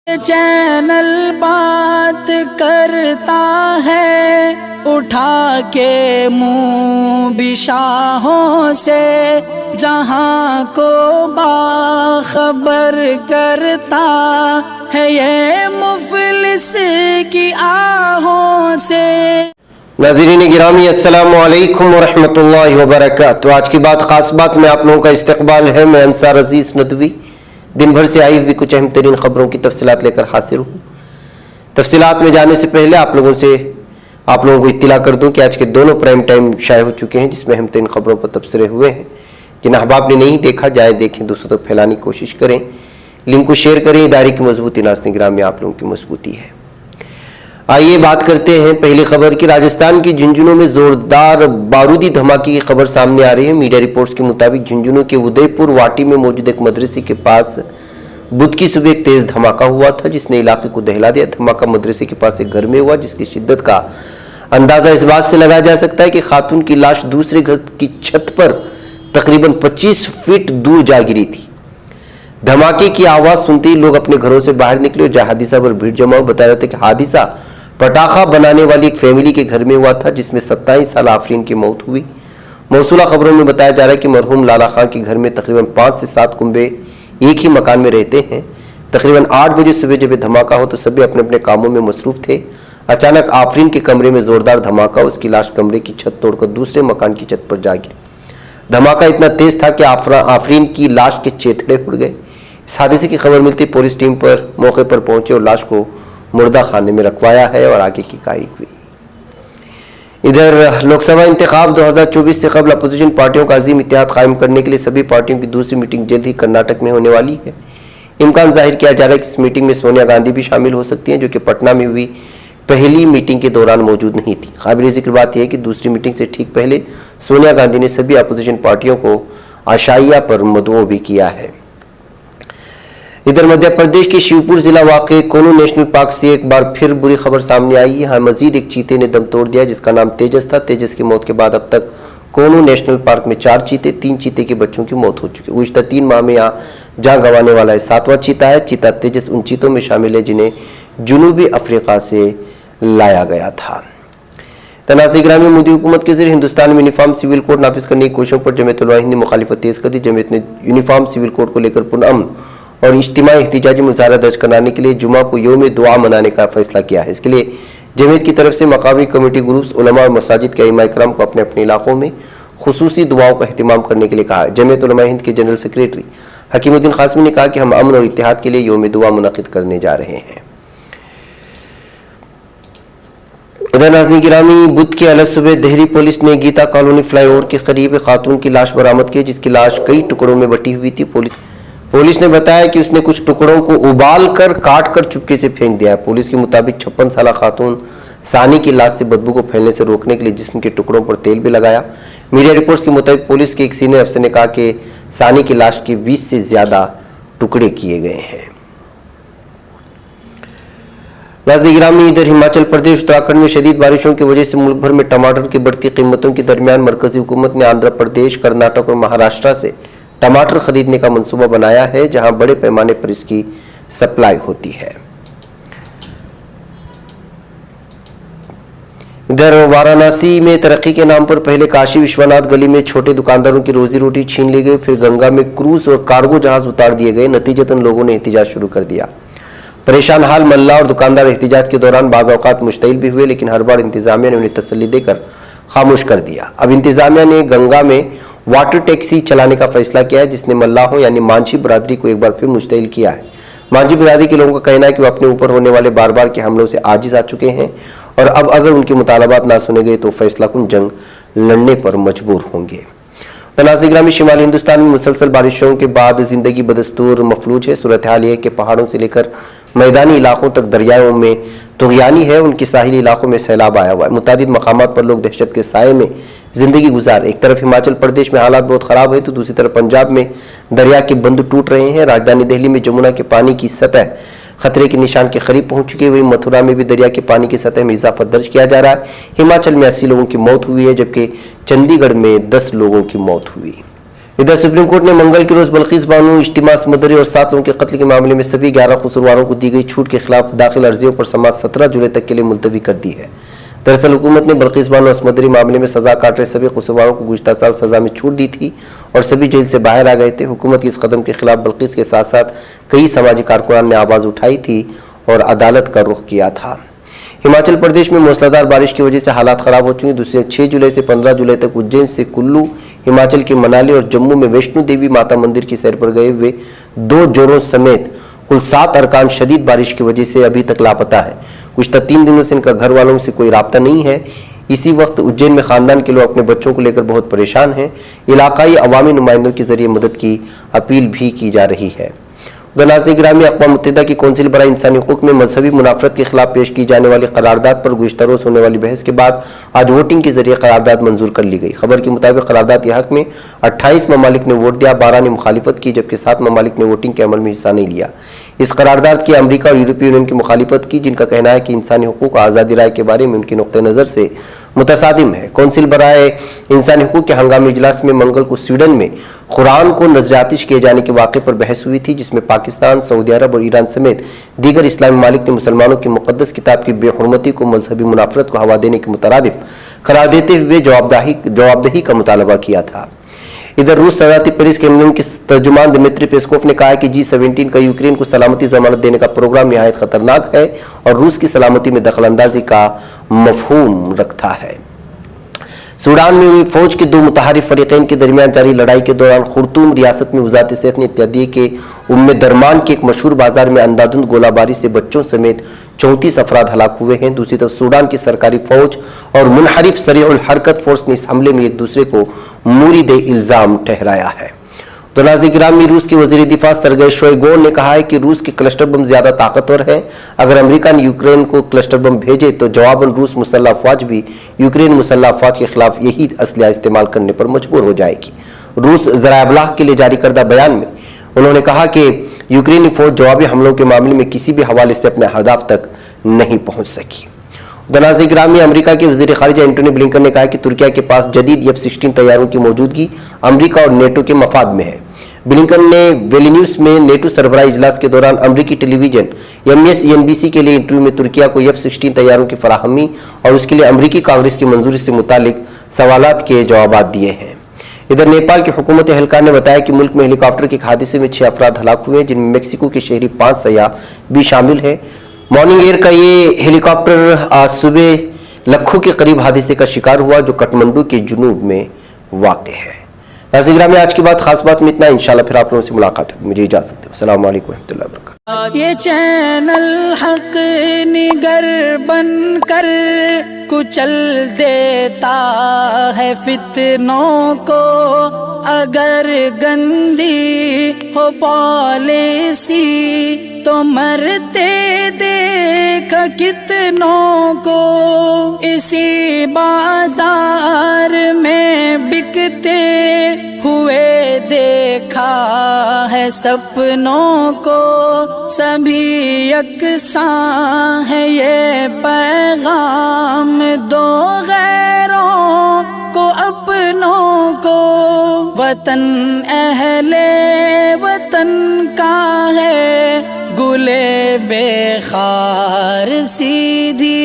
Channel बात करता है उठा के मुँह बिशाहों से, जहाँ को बाखबर करता है ये मुफलिस की आहों से। नाज़रीन गिरामी अस्सलामु अलैकुम वरहमतुल्लाहि वबरकातुहू। आज की बात खास बात में आप लोगों का इस्तकबाल है। मैं अंसार अजीज नदवी दिन भर से आई हुई कुछ अहम तरीन खबरों की तफसीलात लेकर हाजिर हूँ। तफसीलात में जाने से पहले आप लोगों को इत्तिला कर दूं कि आज के दोनों प्राइम टाइम शाये हो चुके हैं, जिसमें अहम तरीन खबरों पर तबसरे हुए हैं। जिन अहबाब ने नहीं देखा जाए देखें, दूसरों तक फैलाने की कोशिश करें, लिंक को शेयर करें। इदारे की मजबूती नाज़रीन गिरामी आप लोगों की मजबूती है। आइए बात करते हैं पहली खबर की। राजस्थान की झुंझुनू में जोरदार बारूदी धमाके की खबर सामने आ रही है। मीडिया रिपोर्ट्स के मुताबिक झुंझुनू के उदयपुर वाटी में मौजूद एक मदरसे के पास बुध की सुबह एक तेज धमाका हुआ था, जिसने इलाके को दहला दिया। धमाका मदरसे के पास एक घर में हुआ, जिसकी शिद्दत का अंदाजा इस बात से लगाया जा सकता है कि खातून की लाश दूसरे घर की छत पर तकरीबन 25 फीट दूर जा गिरी थी। धमाके की आवाज सुनते ही लोग अपने घरों से बाहर निकले और जहां हादिसा पर भीड़ जमा। बताया जाता है कि हादिसा पटाखा बनाने वाली एक फैमिली के घर में हुआ था, जिसमें 27 साल आफरीन की मौत हुई। मौसूला खबरों में बताया जा रहा है कि मरहूम लाला खां के घर में तकरीबन 5 से 7 कुंबे एक ही मकान में रहते हैं। तकरीबन 8 बजे सुबह जब धमाका हो तो सभी अपने अपने कामों में मसरूफ थे। अचानक आफरीन के कमरे में जोरदार धमाका, उसकी लाश कमरे की छत तोड़कर दूसरे मकान की छत पर जा गिरी। धमाका इतना तेज था कि आफरीन की लाश के चेथड़े उड़ गए। इस हादसे की खबर मिलती पुलिस टीम पर मौके पर पहुंचे और लाश को मुर्दा खाने में रखवाया है और आगे की कार्रवाई हुई। इधर लोकसभा इंतखाब 2024 से कबल अपोजिशन पार्टियों का अजीम इत्तेहाद कायम करने के लिए सभी पार्टियों की दूसरी मीटिंग जल्द ही कर्नाटक में होने वाली है। इम्कान जाहिर किया जा रहा है कि इस मीटिंग में सोनिया गांधी भी शामिल हो सकती हैं, जो कि पटना में हुई पहली मीटिंग के दौरान मौजूद नहीं थी। काबिल जिक्र बात यह है कि दूसरी मीटिंग से ठीक पहले सोनिया गांधी ने सभी अपोजिशन पार्टियों को आशाइया पर मदऊ भी किया है। इधर मध्य प्रदेश के शिवपुर जिला वाक़े कोनू नेशनल पार्क से एक बार फिर बुरी खबर सामने आई है। यहाँ मजीद एक चीते ने दम तोड़ दिया, जिसका नाम तेजस था। तेजस की मौत के बाद अब तक कोनू नेशनल पार्क में 4 चीते, 3 चीते के बच्चों की मौत हो चुकी है। गुज़िश्ता 3 माह में यहाँ जान गंवाने वाला है 7वां चीता है। चीता तेजस उन चीतों में शामिल है जिन्हें जुनूबी अफ्रीका से लाया गया था। नाज़रीन गिरामी, मोदी हुकूमत के जरिए हिंदुस्तान में यूनिफॉर्म सिविल कोड नाफिज करने की कोशिशों पर जमीयत उलमा हिंद ने मुखालिफत तेज कर दी। जमीयत ने यूनिफॉर्म सिविल कोड को लेकर पुरअमन और इज्तिमाई एहतिजाजी मुजाहरा दर्ज कराने के लिए जुमा को यौम दुआ मनाने का फैसला किया है। इसके लिए जमीयत की तरफ से मकामी कमेटी ग्रुप्स, उलमा और मसाजिद के इमाम इकराम को अपने अपने इलाकों में खुसूसी दुआओं का एहतिमाम करने के लिए कहा है। जमीयत उलमा हिंद के जनरल सेक्रेटरी हकीमुद्दीन कासमी ने कहा कि हम अमन और इत्तेहाद के लिए यौम दुआ मुनक़िद करने जा रहे हैं। इधर नाज़रीन गिरामी, बुध के अलग सुबह दिल्ली पुलिस ने गीता कॉलोनी फ्लाईओवर के करीब एक खातून की लाश बरामद की, जिसकी लाश कई टुकड़ों में बटी हुई थी। पुलिस ने बताया कि उसने कुछ टुकड़ों को उबाल कर काट कर चुपके से फेंक दिया है। पुलिस के मुताबिक 56 साल खातून सानी की लाश से बदबू को फैलने से रोकने के लिए जिस्म के टुकड़ों पर तेल भी लगाया। मीडिया रिपोर्ट्स के मुताबिक पुलिस के एक सीनियर अफसर ने कहा कि सानी की लाश के 20 से ज्यादा टुकड़े किए गए हैं। नाज़रीन गिरामी, इधर हिमाचल प्रदेश उत्तराखंड में शदीद बारिशों की वजह से मुल्क भर में टमाटर की बढ़ती कीमतों के दरमियान मरकजी हुकूमत ने आंध्र प्रदेश, कर्नाटक और महाराष्ट्र से टमाटर खरीदने का मंसूबा बनाया है, जहां बड़े पैमाने पर इसकी सप्लाई होती है। इधर वाराणसी में तरक्की के नाम पर पहले काशी विश्वनाथ गली में छोटे दुकानदारों की रोजी रोटी छीन ली गई, फिर गंगा में क्रूज और कार्गो जहाज उतार दिए गए। नतीजतन लोगों ने एहतिजाज शुरू कर दिया। परेशान हाल मल्ला और दुकानदार एहतिजाज के दौरान बाज़ औक़ात मुश्तइल भी हुए, लेकिन हर बार इंतजामिया ने उन्हें तसल्ली देकर खामोश कर दिया। अब इंतजामिया ने गंगा में वाटर टैक्सी चलाने का फैसला किया है, जिसने मल्लाहों यानी मांझी बरादरी को एक बार फिर मुश्तइल किया है। मांझी बरादरी के लोगों का कहना है कि वो अपने ऊपर होने वाले बार बार के हमलों से आजिज आ चुके हैं और अब अगर उनके मुतालबात ना सुने गए तो फैसला कुन जंग लड़ने पर मजबूर होंगे। नाज़रीन गिरामी, शिमाली हिंदुस्तान में मुसलसल बारिशों के बाद जिंदगी बदस्तूर मफलूज है। सूरत हाल है कि पहाड़ों से लेकर मैदानी इलाकों तक दरियाओं में तुग़यानी है। उनके साहिली इलाकों में सैलाब आया हुआ है। मुतादिद मकामात पर लोग दहशत के साए में जिंदगी गुजार। एक तरफ हिमाचल प्रदेश में हालात बहुत खराब है तो दूसरी तरफ पंजाब में दरिया के बंद टूट रहे हैं। राजधानी दिल्ली में जमुना के पानी की सतह खतरे के निशान के करीब पहुंच चुकी है। वहीं मथुरा में भी दरिया के पानी की सतह में इजाफा दर्ज किया जा रहा है। हिमाचल में 80 लोगों की मौत हुई है, जबकि चंडीगढ़ में 10 लोगों की मौत हुई। इधर सुप्रीम कोर्ट ने मंगल के रोज बल्किस बानो, इज्तिमा मदरी और 7 लोगों के कत्ल के मामले में सभी 11 कसूरवारों को दी गई छूट के खिलाफ दाखिल अर्जियों पर समाअत 17 जुलाई तक के लिए मुलतवी कर दी है। दरअसल हुकूमत ने बल्किस बानो असमदरी मामले में सजा काट रहे सभी कसूरवारों को गुज़िश्ता साल सजा में छूट दी थी और सभी जेल से बाहर आ गए थे। हुकूमत के इस कदम के खिलाफ बल्किस के साथ साथ कई समाजी कारकुनान ने आवाज़ उठाई थी और अदालत का रुख किया था। हिमाचल प्रदेश में मूसलाधार बारिश की वजह से हालात खराब हो चुके हैं। दूसरे 6 जुलाई से 15 जुलाई तक उज्जैन से कुल्लू, हिमाचल के मनाली और जम्मू में वैष्णो देवी माता मंदिर की सैर पर गए हुए 2 जोड़ों समेत कुल 7 अरकान शदीद बारिश की वजह से अभी तक लापता है। गुज़िश्ता 3 दिनों से इनका घर वालों से कोई राब्ता नहीं है। इसी वक्त उज्जैन में खानदान के लोग अपने बच्चों को लेकर बहुत परेशान हैं। इलाकाई अवामी नुमाइंदों के जरिए मदद की अपील भी की जा रही है। उधर नाज़रीन गिरामी, अक़वाम मुत्तहिदा की कौंसिल बराए इंसानी हुकूक़ में मजहबी मुनाफरत के खिलाफ पेश की जाने वाली करारदाद पर गुज़िश्ता रोज़ होने वाली बहस के बाद आज वोटिंग के जरिए करारदाद मंजूर कर ली गई। खबर के मुताबिक करारदाद के हक में 28 ममालिक ने वोट दिया, 12 ने मुखालिफत की, जबकि 7 ममालिक ने वोटिंग के अमल में हिस्सा नहीं लिया। इस करारदाद की अमरीका और यूरोपीय यूनियन की मुखालिफत की, जिनका कहना है कि इंसानी हुकूक़ और आज़ादी राय के बारे में उनकी नुक्ते नज़र से मुतसादिम है। कौंसिल बराए इंसानी हुकूक़ के हंगामी इजलास में मंगल को स्वीडन में कुरान को नजर-ए-आतिश किए जाने के वाक़े पर बहस हुई थी, जिसमें पाकिस्तान, सऊदी अरब और ईरान समेत दीगर इस्लामी ममालिक ने मुसलमानों की मुक़द्दस किताब की बेहुरमती को मजहबी मुनाफरत को हवा देने के मुतरादिफ करार देते हुए जवाबदेही का मुतालबा किया था। इधर रूस सदारती पेरिस क्रेमलिन के तर्जुमान दिमित्री पेस्कोव ने कहा है कि G17 का यूक्रेन को सलामती जमानत देने का प्रोग्राम निहायत खतरनाक है और रूस की सलामती में दखलंदाजी का मफहूम रखता है। सूडान में हुई फौज के 2 मुतहारिफ फरीकैन के दरमियान जारी लड़ाई के दौरान खुर्तूम रियासत में वज़ारत सेहत ने इत्तला दी के उम्मे दरमान के एक मशहूर बाजार में अंधाधुंध गोलाबारी से बच्चों समेत 34 अफराद हलाक हुए हैं। दूसरी तरफ सूडान की सरकारी फौज और मुनहरिफ सरीउल हरकत फोर्स ने इस हमले में एक दूसरे को मुरीद इल्जाम ठहराया है। तो नाज़रीन गिरामी, रूस के वज़ीर दिफा सरगेई शोइगु ने कहा है कि रूस के क्लस्टर बम ज्यादा ताकतवर है। अगर अमेरिका ने यूक्रेन को क्लस्टर बम भेजे तो जवाबन रूस मुसल्लह अफवाज भी यूक्रेन मुसल्लह अफवाज के खिलाफ यही असलहा इस्तेमाल करने पर मजबूर हो जाएगी। रूस ज़राए इब्लाग के लिए जारी करदा बयान में उन्होंने कहा कि यूक्रेनी फौज जवाबी हमलों के मामले में किसी भी हवाले से अपने अहदाफ तक नहीं पहुंच सकी। नाज़रीन गिरामी, अमेरिका के वज़ीर ख़ारिजा एंटोनी ब्लिंकन ने कहा कि तुर्किया के पास जदीद F-16 तैयारों की मौजूदगी अमेरिका और नेटो के मफाद में है। ब्लिंकन ने विल्नियूस में नेटो सरबराही इजलास के दौरान अमेरिकी टेलीविजन MSNBC के लिए इंटरव्यू में तुर्किया को F-16 तैयारों की फराहमी और उसके लिए अमेरिकी कांग्रेस की मंजूरी से मुतालिक सवालात के जवाब दिए हैं। इधर नेपाल की हुकूमत एहलकार ने बताया कि मुल्क में हेलीकॉप्टर के हादसे में 6 अफराद हलाक हुए हैं, जिनमें मेक्सिको के शहरी 5 सयाह भी शामिल है। मॉर्निंग एयर का ये हेलीकॉप्टर आज सुबह लखो के करीब हादसे का शिकार हुआ, जो काठमांडू के जुनूब में वाक़ है। नाज़रीन में आज की बात खास बात में इतना। इंशाल्लाह फिर आप लोगों से मुलाकात होगी। मुझे इजाज़त दो। अस्सलाम वालेकुम रहमतुल्लाहि व बरकातहू। ये चैनल हक निगर बन कर कुचल देता है फितनों को, अगर गंदी हो पॉलिसी तो मरते देख कितनों को। इसी बाजार में बिकते हुए देखा है सपनों को, सभी यकसां है ये पैगाम दो गैरों को अपनों को। वतन अहले वतन का है गुले बेखार सीधी